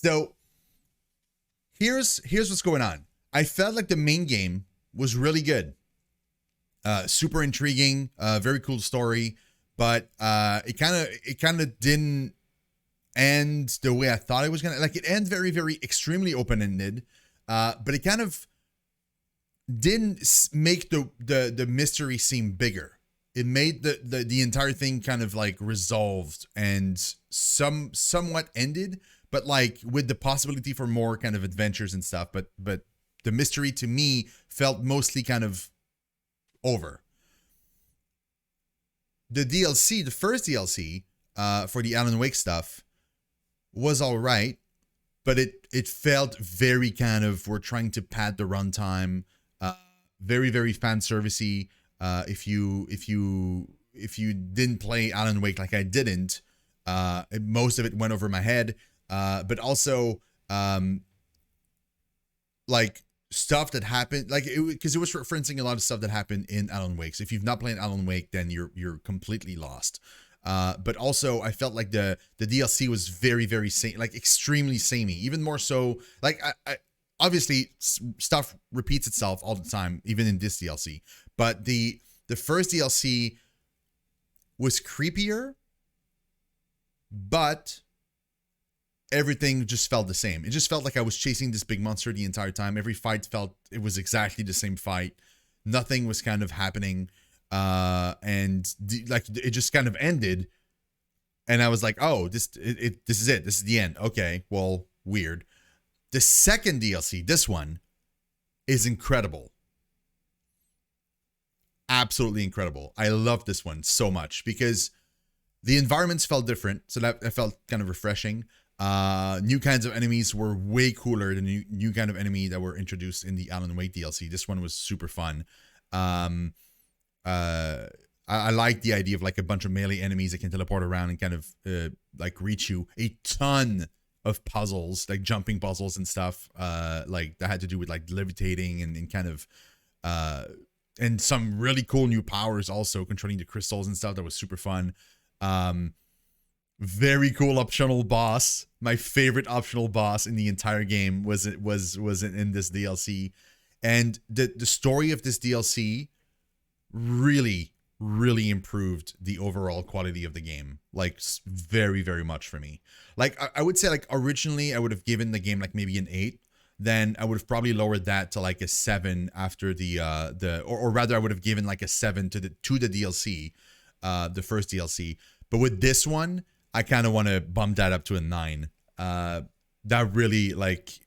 So here's what's going on. I felt like the main game was really good. Super intriguing, very cool story, but it kind of didn't end the way I thought it was gonna. Like, it ends very, very extremely open ended, but it kind of didn't make the mystery seem bigger. It made the entire thing kind of like resolved and somewhat ended, but like with the possibility for more kind of adventures and stuff. But the mystery to me felt mostly kind of over. The DLC, the first DLC for the Alan Wake stuff was all right, but it felt very kind of, we're trying to pad the runtime, very, very fan servicey. If you didn't play Alan Wake like I didn't, most of it went over my head. But also, like, stuff that happened, like, because it was referencing a lot of stuff that happened in Alan Wake. So if you've not played Alan Wake, then you're completely lost. But also, I felt like the DLC was very, very like extremely samey, even more so. Like, I obviously stuff repeats itself all the time, even in this DLC. But the first DLC was creepier, but everything just felt the same. It just felt like I was chasing this big monster the entire time. Every fight felt it was exactly the same fight. Nothing was kind of happening. Like, it just kind of ended. And I was like, oh, this is it. This is the end. Okay, well, weird. The second DLC, this one, is incredible. Absolutely incredible. I love this one so much because the environments felt different. So that felt kind of refreshing. New kinds of enemies were way cooler than new kind of enemy that were introduced in the Alan Wake DLC. This one was super fun. I like the idea of like a bunch of melee enemies that can teleport around and kind of like reach you. A ton of puzzles, like jumping puzzles and stuff, like that had to do with like levitating and kind of and some really cool new powers also, controlling the crystals and stuff. That was super fun. Very cool optional boss. My favorite optional boss in the entire game was in this DLC. And the story of this DLC really, really improved the overall quality of the game. Like, very, very much for me. Like, I would say, like, originally I would have given the game like maybe an 8. Then I would have probably lowered that to like a 7 after or rather I would have given like a 7 to the DLC, the first DLC. But with this one, I kind of want to bump that up to a 9. That really, like,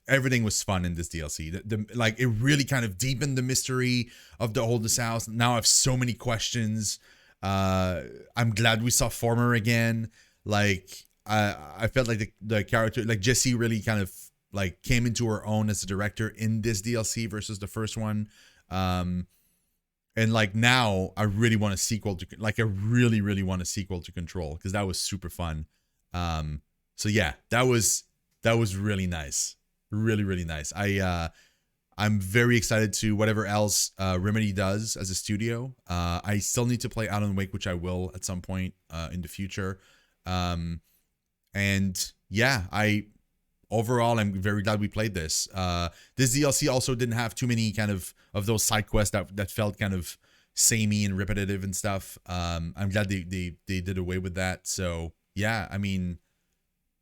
everything was fun in this DLC. Like, it really kind of deepened the mystery of the oldest house. Now I have so many questions. I'm glad we saw Former again. Like, I felt like the character, like Jessie, really kind of like came into her own as a director in this DLC versus the first one. And like, now I really want a sequel to, like, I really, really want a sequel to Control, because that was super fun. So yeah, that was really nice. Really, really nice. I'm very excited to whatever else Remedy does as a studio. I still need to play Alan Wake, which I will at some point in the future. And yeah, overall, I'm very glad we played this. This DLC also didn't have too many kind of those side quests that felt kind of samey and repetitive and stuff. I'm glad they did away with that. So yeah, I mean,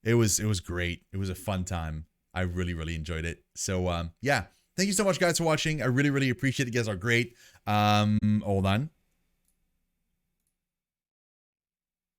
it was great. It was a fun time. I really, really enjoyed it. So yeah, thank you so much, guys, for watching. I really, really appreciate it. You guys are great. Hold on.